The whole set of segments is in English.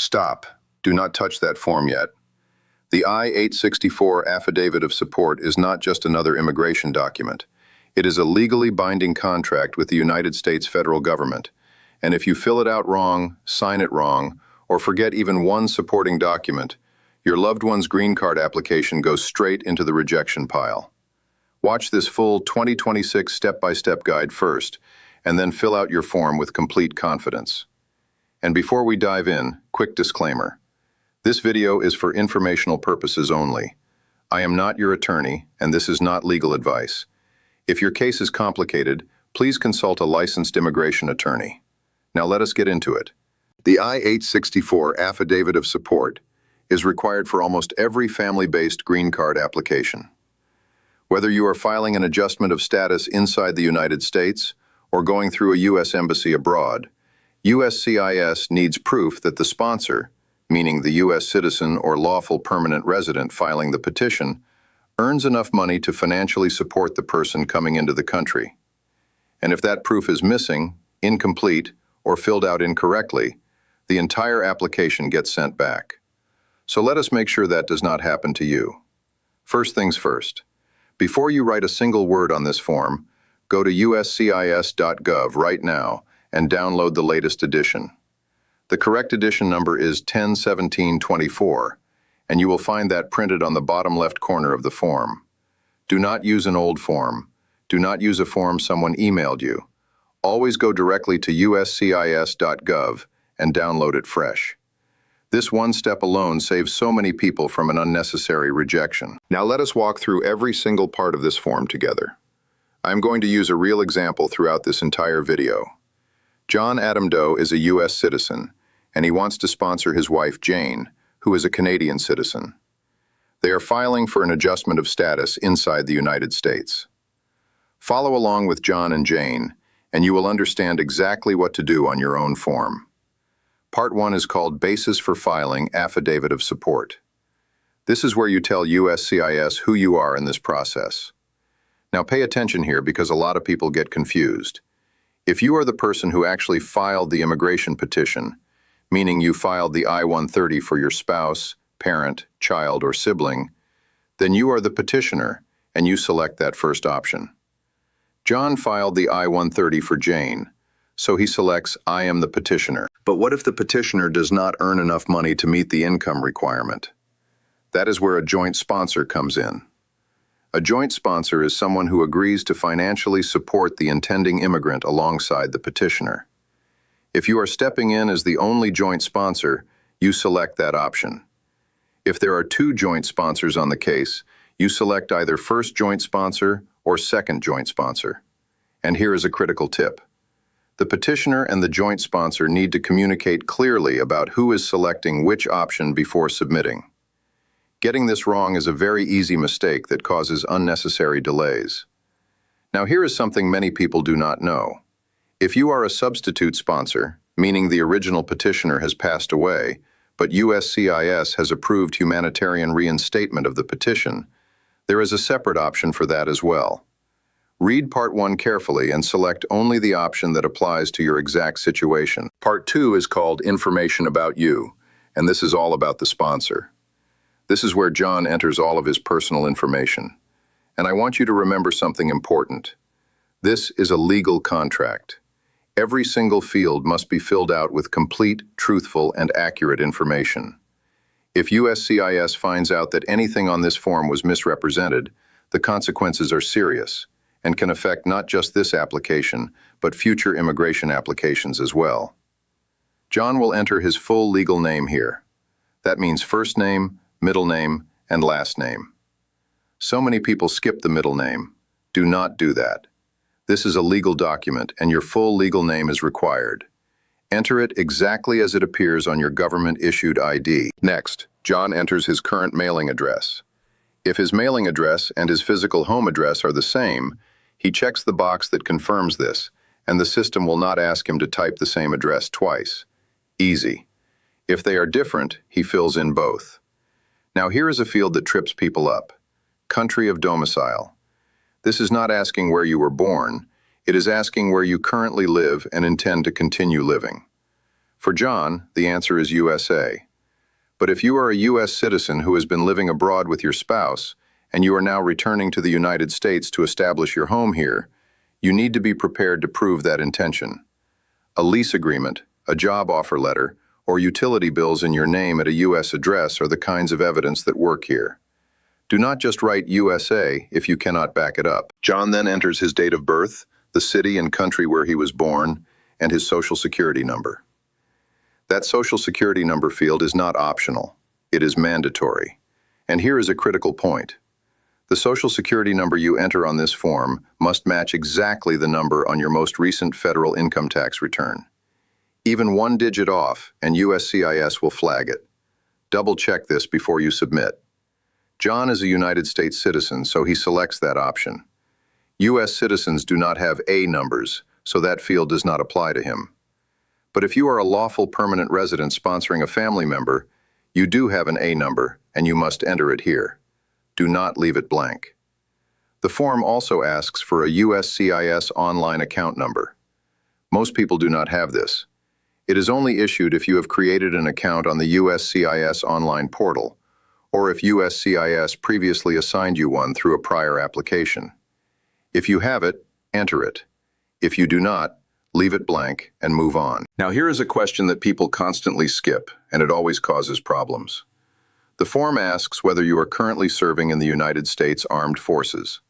Stop. Do not touch that form yet. The I-864 Affidavit of Support is not just another immigration document. It is a legally binding contract with the United States federal government. And if you fill it out wrong, sign it wrong, or forget even one supporting document, your loved one's green card application goes straight into the rejection pile. Watch this full 2026 step-by-step guide first, and then fill out your form with complete confidence. And before we dive in, quick disclaimer. This video is for informational purposes only. I am not your attorney, and this is not legal advice. If your case is complicated, please consult a licensed immigration attorney. Now let us get into it. The I-864 Affidavit of Support is required for almost every family-based green card application. Whether you are filing an adjustment of status inside the United States or going through a U.S. embassy abroad, USCIS needs proof that the sponsor, meaning the U.S. citizen or lawful permanent resident filing the petition, earns enough money to financially support the person coming into the country. And if that proof is missing, incomplete, or filled out incorrectly, the entire application gets sent back. So let us make sure that does not happen to you. First things first. Before you write a single word on this form, go to uscis.gov right now and download the latest edition. The correct edition number is 101724, and you will find that printed on the bottom left corner of the form. Do not use an old form. Do not use a form someone emailed you. Always go directly to uscis.gov and download it fresh. This one step alone saves so many people from an unnecessary rejection. Now let us walk through every single part of this form together. I'm going to use a real example throughout this entire video. John Adam Doe is a U.S. citizen, and he wants to sponsor his wife Jane, who is a Canadian citizen. They are filing for an adjustment of status inside the United States. Follow along with John and Jane, and you will understand exactly what to do on your own form. Part 1 is called Basis for Filing Affidavit of Support. This is where you tell USCIS who you are in this process. Now pay attention here because a lot of people get confused. If you are the person who actually filed the immigration petition, meaning you filed the I-130 for your spouse, parent, child, or sibling, then you are the petitioner and you select that first option. John filed the I-130 for Jane, so he selects I am the petitioner. But what if the petitioner does not earn enough money to meet the income requirement? That is where a joint sponsor comes in. A joint sponsor is someone who agrees to financially support the intending immigrant alongside the petitioner. If you are stepping in as the only joint sponsor, you select that option. If there are two joint sponsors on the case, you select either first joint sponsor or second joint sponsor. And here is a critical tip. The petitioner and the joint sponsor need to communicate clearly about who is selecting which option before submitting. Getting this wrong is a very easy mistake that causes unnecessary delays. Now here is something many people do not know. If you are a substitute sponsor, meaning the original petitioner has passed away, but USCIS has approved humanitarian reinstatement of the petition, there is a separate option for that as well. Read Part 1 carefully and select only the option that applies to your exact situation. Part 2 is called Information About You, and this is all about the sponsor. This is where John enters all of his personal information. And I want you to remember something important. This is a legal contract. Every single field must be filled out with complete, truthful, and accurate information. If USCIS finds out that anything on this form was misrepresented, the consequences are serious and can affect not just this application, but future immigration applications as well. John will enter his full legal name here. That means first name, middle name, and last name. So many people skip the middle name. Do not do that. This is a legal document, and your full legal name is required. Enter it exactly as it appears on your government-issued ID. Next, John enters his current mailing address. If his mailing address and his physical home address are the same, he checks the box that confirms this, and the system will not ask him to type the same address twice. Easy. If they are different, he fills in both. Now here is a field that trips people up. Country of domicile. This is not asking where you were born, it is asking where you currently live and intend to continue living. For John, the answer is USA. But if you are a U.S. citizen who has been living abroad with your spouse, and you are now returning to the United States to establish your home here, you need to be prepared to prove that intention. A lease agreement, a job offer letter, or utility bills in your name at a U.S. address are the kinds of evidence that work here. Do not just write USA if you cannot back it up. John then enters his date of birth, the city and country where he was born, and his Social Security number. That Social Security number field is not optional. It is mandatory. And here is a critical point. The Social Security number you enter on this form must match exactly the number on your most recent federal income tax return. Even one digit off, and USCIS will flag it. Double-check this before you submit. John is a United States citizen, so he selects that option. U.S. citizens do not have A numbers, so that field does not apply to him. But if you are a lawful permanent resident sponsoring a family member, you do have an A number, and you must enter it here. Do not leave it blank. The form also asks for a USCIS online account number. Most people do not have this. It is only issued if you have created an account on the USCIS online portal, or if USCIS previously assigned you one through a prior application. If you have it, enter it. If you do not, leave it blank and move on. Now here is a question that people constantly skip, and it always causes problems. The form asks whether you are currently serving in the United States Armed Forces.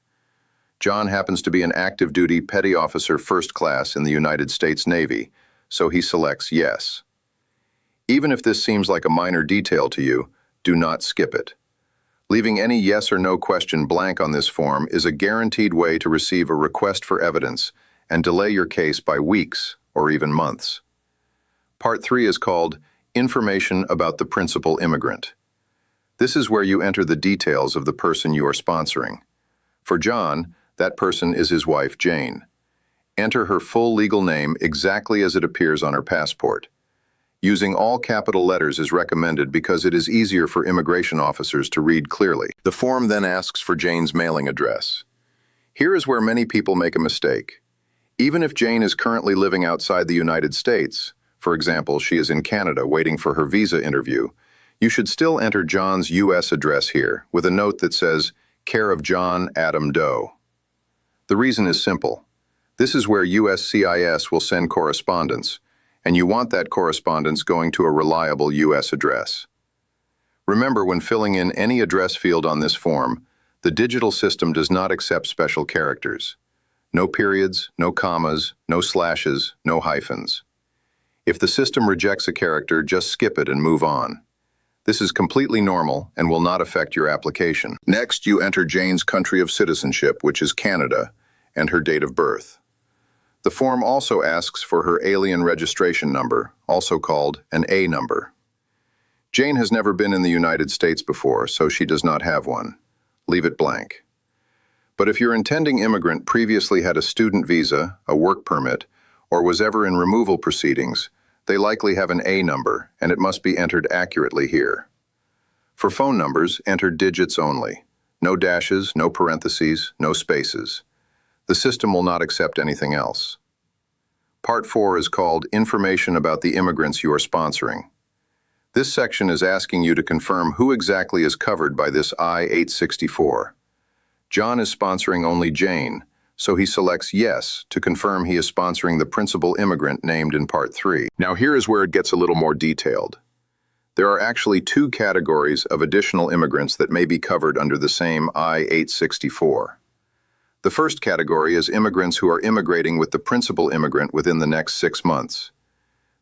John happens to be an active duty petty officer first class in the United States Navy, so he selects yes. Even if this seems like a minor detail to you, do not skip it. Leaving any yes or no question blank on this form is a guaranteed way to receive a request for evidence and delay your case by weeks or even months. Part 3 is called Information about the Principal Immigrant. This is where you enter the details of the person you are sponsoring. For John, that person is his wife, Jane. Enter her full legal name exactly as it appears on her passport. Using all capital letters is recommended because it is easier for immigration officers to read clearly. The form then asks for Jane's mailing address. Here is where many people make a mistake. Even if Jane is currently living outside the United States, for example, she is in Canada waiting for her visa interview, you should still enter John's U.S. address here with a note that says, care of John Adam Doe. The reason is simple. This is where USCIS will send correspondence, and you want that correspondence going to a reliable U.S. address. Remember, when filling in any address field on this form, the digital system does not accept special characters. No periods, no commas, no slashes, no hyphens. If the system rejects a character, just skip it and move on. This is completely normal and will not affect your application. Next, you enter Jane's country of citizenship, which is Canada, and her date of birth. The form also asks for her alien registration number, also called an A number. Jane has never been in the United States before, so she does not have one. Leave it blank. But if your intending immigrant previously had a student visa, a work permit, or was ever in removal proceedings, they likely have an A number, and it must be entered accurately here. For phone numbers, enter digits only. No dashes, no parentheses, no spaces. The system will not accept anything else. Part 4 is called Information about the Immigrants you are sponsoring. This section is asking you to confirm who exactly is covered by this I-864. John is sponsoring only Jane, so he selects yes to confirm he is sponsoring the principal immigrant named in Part 3. Now here is where it gets a little more detailed. There are actually 2 categories of additional immigrants that may be covered under the same I-864. The first category is immigrants who are immigrating with the principal immigrant within the next 6 months.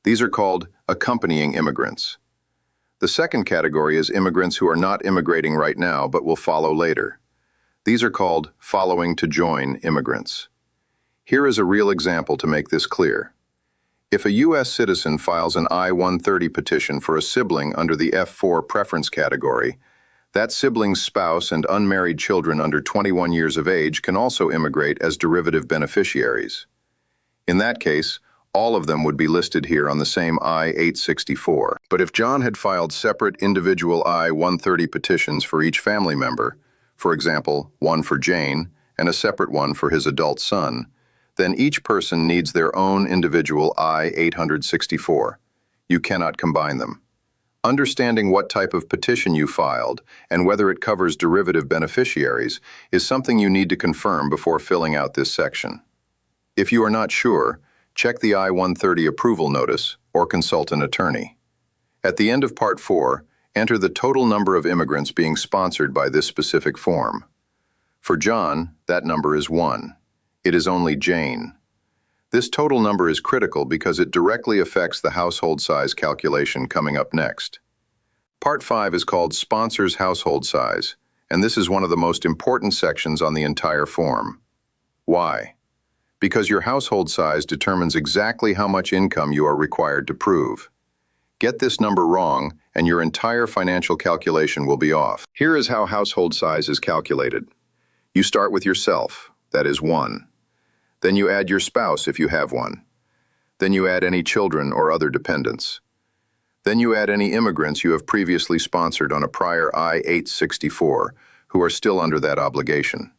These are called accompanying immigrants. The second category is immigrants who are not immigrating right now but will follow later. These are called following to join immigrants. Here is a real example to make this clear. If a U.S. citizen files an I-130 petition for a sibling under the F4 preference category, that sibling's spouse and unmarried children under 21 years of age can also immigrate as derivative beneficiaries. In that case, all of them would be listed here on the same I-864. But if John had filed separate individual I-130 petitions for each family member, for example, one for Jane and a separate one for his adult son, then each person needs their own individual I-864. You cannot combine them. Understanding what type of petition you filed and whether it covers derivative beneficiaries is something you need to confirm before filling out this section. If you are not sure, check the I-130 approval notice or consult an attorney. At the end of Part 4, enter the total number of immigrants being sponsored by this specific form. For John, that number is 1. It is only Jane. This total number is critical because it directly affects the household size calculation coming up next. Part 5 is called Sponsor's Household Size, and this is one of the most important sections on the entire form. Why? Because your household size determines exactly how much income you are required to prove. Get this number wrong, and your entire financial calculation will be off. Here is how household size is calculated. You start with yourself, that is 1. Then you add your spouse if you have one. Then you add any children or other dependents. Then you add any immigrants you have previously sponsored on a prior I-864 who are still under that obligation.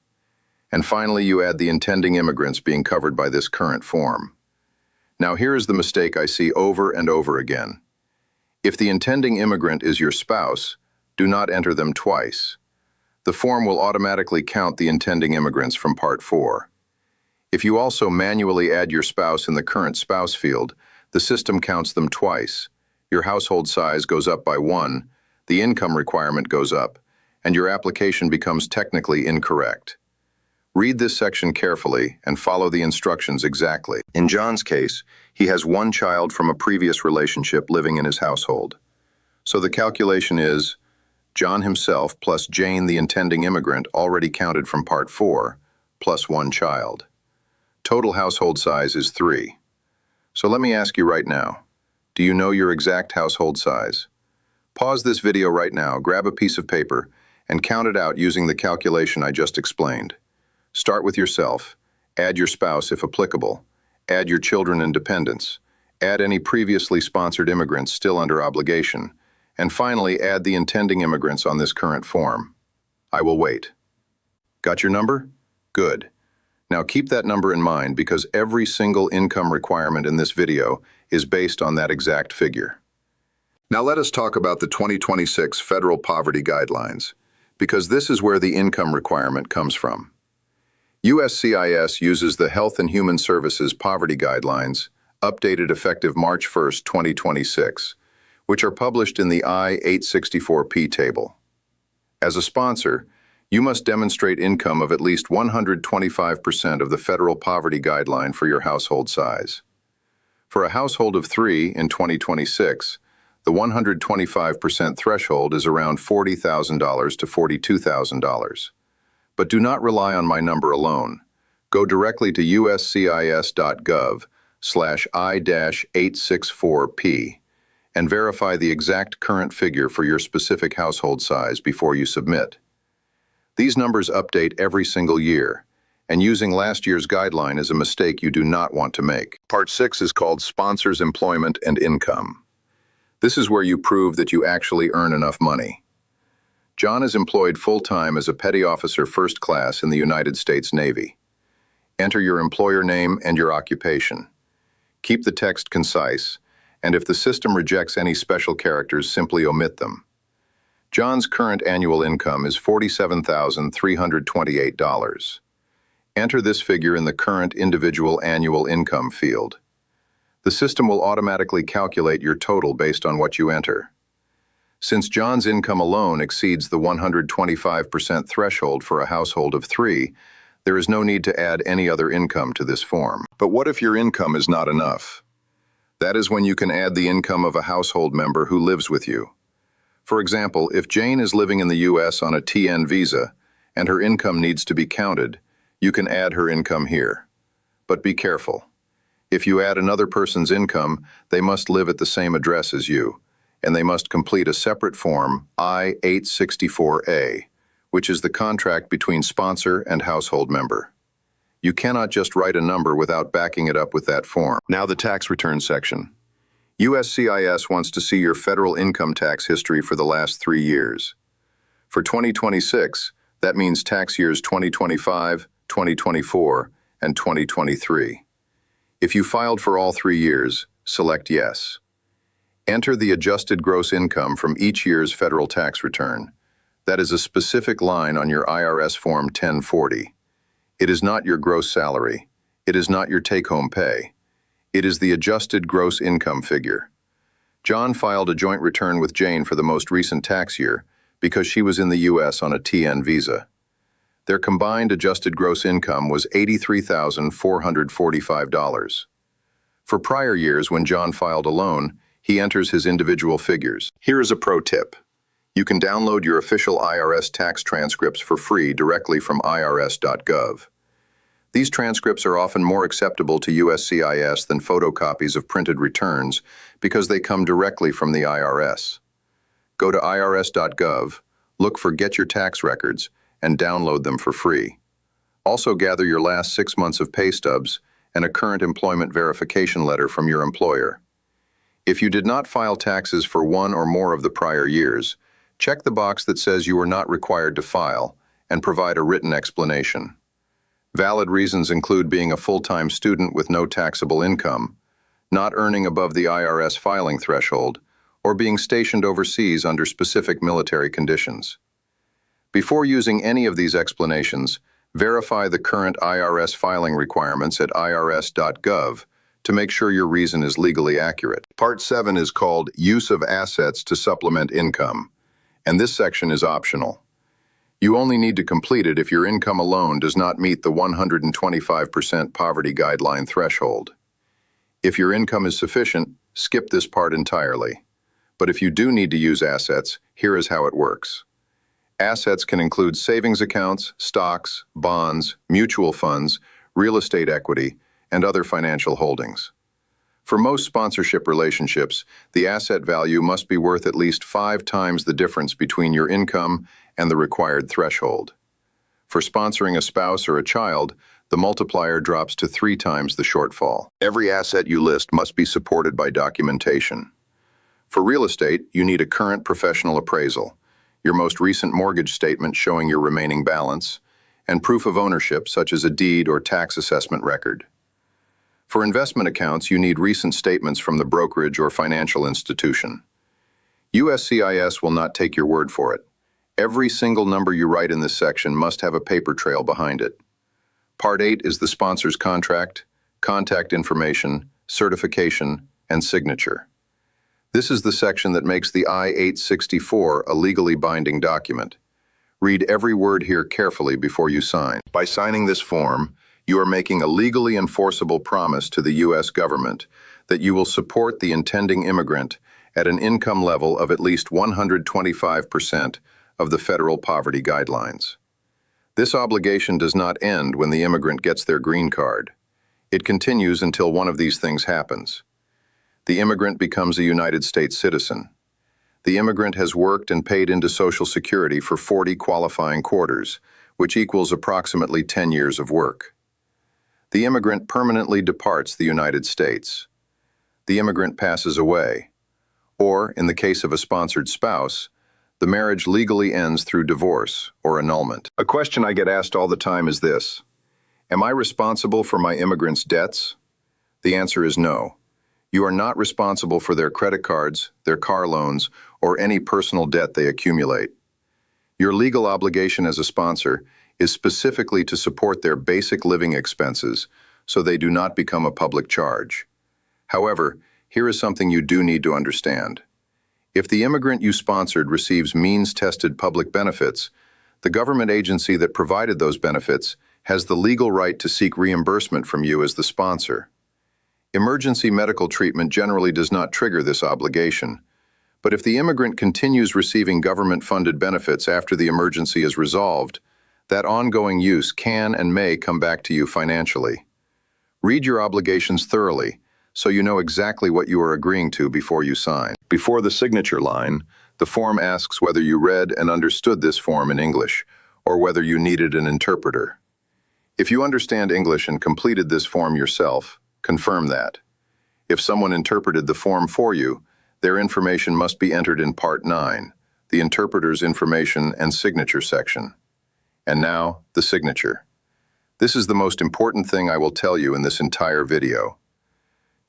And finally, you add the intending immigrants being covered by this current form. Now here is the mistake I see over and over again. If the intending immigrant is your spouse, do not enter them twice. The form will automatically count the intending immigrants from Part 4. If you also manually add your spouse in the current spouse field, the system counts them twice. Your household size goes up by 1, the income requirement goes up, and your application becomes technically incorrect. Read this section carefully and follow the instructions exactly. In John's case, he has 1 child from a previous relationship living in his household. So the calculation is John himself plus Jane, the intending immigrant, already counted from Part 4, plus 1 child. Total household size is 3. So let me ask you right now, do you know your exact household size? Pause this video right now, grab a piece of paper, and count it out using the calculation I just explained. Start with yourself, add your spouse if applicable, add your children and dependents, add any previously sponsored immigrants still under obligation, and finally add the intending immigrants on this current form. I will wait. Got your number? Good. Now keep that number in mind because every single income requirement in this video is based on that exact figure. Now let us talk about the 2026 Federal Poverty Guidelines, because this is where the income requirement comes from. USCIS uses the Health and Human Services Poverty Guidelines, updated effective March 1, 2026, which are published in the I-864P table. As a sponsor, you must demonstrate income of at least 125% of the federal poverty guideline for your household size. For a household of 3 in 2026, the 125% threshold is around $40,000 to $42,000. But do not rely on my number alone. Go directly to uscis.gov/I-864P and verify the exact current figure for your specific household size before you submit. These numbers update every single year, and using last year's guideline is a mistake you do not want to make. Part 6 is called Sponsors' Employment and Income. This is where you prove that you actually earn enough money. John is employed full-time as a petty officer first class in the United States Navy. Enter your employer name and your occupation. Keep the text concise, and if the system rejects any special characters, simply omit them. John's current annual income is $47,328. Enter this figure in the current individual annual income field. The system will automatically calculate your total based on what you enter. Since John's income alone exceeds the 125% threshold for a household of 3, there is no need to add any other income to this form. But what if your income is not enough? That is when you can add the income of a household member who lives with you. For example, if Jane is living in the U.S. on a TN visa and her income needs to be counted, you can add her income here. But be careful. If you add another person's income, they must live at the same address as you, and they must complete a separate form, I-864A, which is the contract between sponsor and household member. You cannot just write a number without backing it up with that form. Now the tax return section. USCIS wants to see your federal income tax history for the last 3 years. For 2026, that means tax years 2025, 2024, and 2023. If you filed for all 3 years, select Yes. Enter the adjusted gross income from each year's federal tax return. That is a specific line on your IRS Form 1040. It is not your gross salary. It is not your take-home pay. It is the adjusted gross income figure. John filed a joint return with Jane for the most recent tax year because she was in the U.S. on a TN visa. Their combined adjusted gross income was $83,445. For prior years, when John filed alone, he enters his individual figures. Here is a pro tip. You can download your official IRS tax transcripts for free directly from irs.gov. These transcripts are often more acceptable to USCIS than photocopies of printed returns because they come directly from the IRS. Go to irs.gov, look for Get Your Tax Records, and download them for free. Also gather your last 6 months of pay stubs and a current employment verification letter from your employer. If you did not file taxes for one or more of the prior years, check the box that says you are not required to file and provide a written explanation. Valid reasons include being a full-time student with no taxable income, not earning above the IRS filing threshold, or being stationed overseas under specific military conditions. Before using any of these explanations, verify the current IRS filing requirements at irs.gov to make sure your reason is legally accurate. Part 7 is called Use of Assets to Supplement Income, and this section is optional. You only need to complete it if your income alone does not meet the 125% poverty guideline threshold. If your income is sufficient, skip this part entirely. But if you do need to use assets, here is how it works. Assets can include savings accounts, stocks, bonds, mutual funds, real estate equity, and other financial holdings. For most sponsorship relationships, the asset value must be worth at least 5 times the difference between your income and the required threshold. For sponsoring a spouse or a child, the multiplier drops to 3 times the shortfall. Every asset you list must be supported by documentation. For real estate, you need a current professional appraisal, your most recent mortgage statement showing your remaining balance, and proof of ownership such as a deed or tax assessment record. For investment accounts, you need recent statements from the brokerage or financial institution. USCIS will not take your word for it. Every single number you write in this section must have a paper trail behind it. Part 8 is the sponsor's contract, contact information, certification, and signature. This is the section that makes the I-864 a legally binding document. Read every word here carefully before you sign. By signing this form, you are making a legally enforceable promise to the U.S. government that you will support the intending immigrant at an income level of at least 125% of the federal poverty guidelines. This obligation does not end when the immigrant gets their green card. It continues until one of these things happens. The immigrant becomes a United States citizen. The immigrant has worked and paid into Social Security for 40 qualifying quarters, which equals approximately 10 years of work. The immigrant permanently departs the United States. The immigrant passes away. Or, in the case of a sponsored spouse, the marriage legally ends through divorce or annulment. A question I get asked all the time is this: am I responsible for my immigrant's debts? The answer is no. You are not responsible for their credit cards, their car loans, or any personal debt they accumulate. Your legal obligation as a sponsor is specifically to support their basic living expenses so they do not become a public charge. However, here is something you do need to understand. If the immigrant you sponsored receives means-tested public benefits, the government agency that provided those benefits has the legal right to seek reimbursement from you as the sponsor. Emergency medical treatment generally does not trigger this obligation, but if the immigrant continues receiving government-funded benefits after the emergency is resolved, that ongoing use can and may come back to you financially. Read your obligations thoroughly so you know exactly what you are agreeing to before you sign. Before the signature line, the form asks whether you read and understood this form in English or whether you needed an interpreter. If you understand English and completed this form yourself, confirm that. If someone interpreted the form for you, their information must be entered in Part 9, the interpreter's information and signature section. And now, the signature. This is the most important thing I will tell you in this entire video.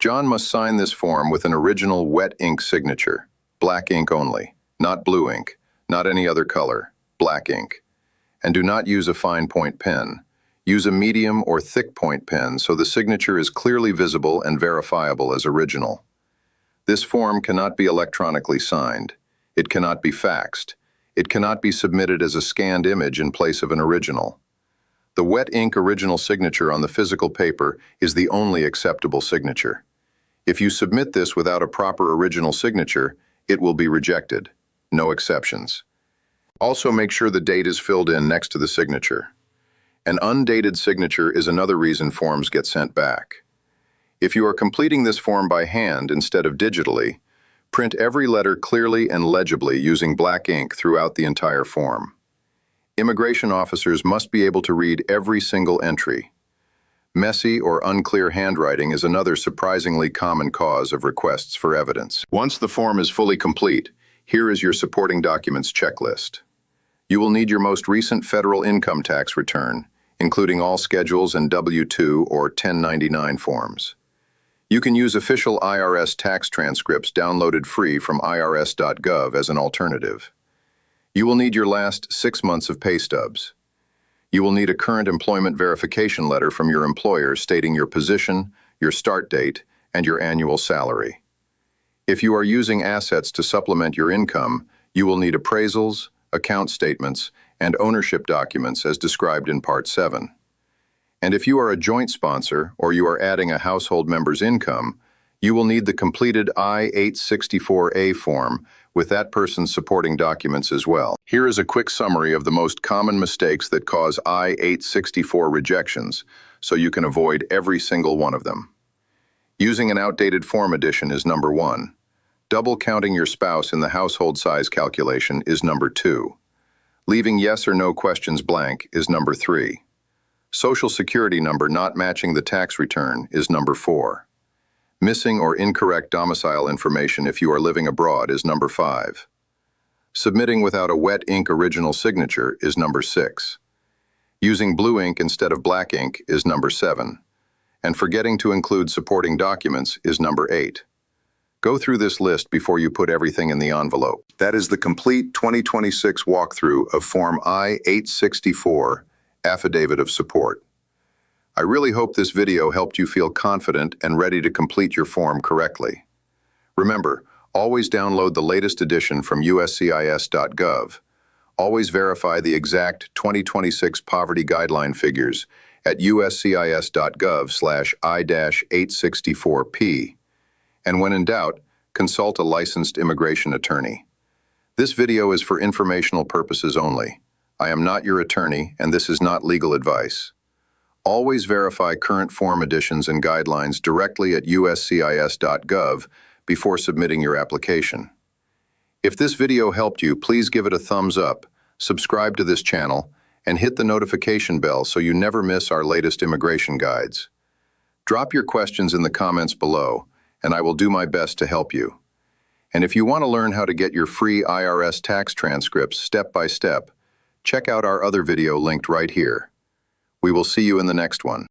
John must sign this form with an original wet ink signature, black ink only, not blue ink, not any other color, black ink. And do not use a fine point pen. Use a medium or thick point pen so the signature is clearly visible and verifiable as original. This form cannot be electronically signed. It cannot be faxed. It cannot be submitted as a scanned image in place of an original. The wet ink original signature on the physical paper is the only acceptable signature. If you submit this without a proper original signature, it will be rejected. No exceptions. Also, make sure the date is filled in next to the signature. An undated signature is another reason forms get sent back. If you are completing this form by hand instead of digitally, print every letter clearly and legibly using black ink throughout the entire form. Immigration officers must be able to read every single entry. Messy or unclear handwriting is another surprisingly common cause of requests for evidence. Once the form is fully complete, here is your supporting documents checklist. You will need your most recent federal income tax return, including all schedules and W-2 or 1099 forms. You can use official IRS tax transcripts downloaded free from irs.gov as an alternative. You will need your last 6 months of pay stubs. You will need a current employment verification letter from your employer stating your position, your start date, and your annual salary. If you are using assets to supplement your income, you will need appraisals, account statements, and ownership documents as described in Part 7. And if you are a joint sponsor or you are adding a household member's income, you will need the completed I-864 form with that person's supporting documents as well. Here is a quick summary of the most common mistakes that cause I-864 rejections, so you can avoid every single one of them. Using an outdated form addition is number 1. Double counting your spouse in the household size calculation is number 2. Leaving yes or no questions blank is number 3. Social Security number not matching the tax return is number 4. Missing or incorrect domicile information if you are living abroad is number 5. Submitting without a wet ink original signature is number 6. Using blue ink instead of black ink is number 7. And forgetting to include supporting documents is number 8. Go through this list before you put everything in the envelope. That is the complete 2026 walkthrough of Form I-864 Affidavit of Support. I really hope this video helped you feel confident and ready to complete your form correctly. Remember, always download the latest edition from USCIS.gov. Always verify the exact 2026 poverty guideline figures at uscis.gov/I-864P. And when in doubt, consult a licensed immigration attorney. This video is for informational purposes only. I am not your attorney, and this is not legal advice. Always verify current form additions and guidelines directly at uscis.gov before submitting your application. If this video helped you, please give it a thumbs up, subscribe to this channel, and hit the notification bell so you never miss our latest immigration guides. Drop your questions in the comments below, and I will do my best to help you. And if you want to learn how to get your free IRS tax transcripts step by step, check out our other video linked right here. We will see you in the next one.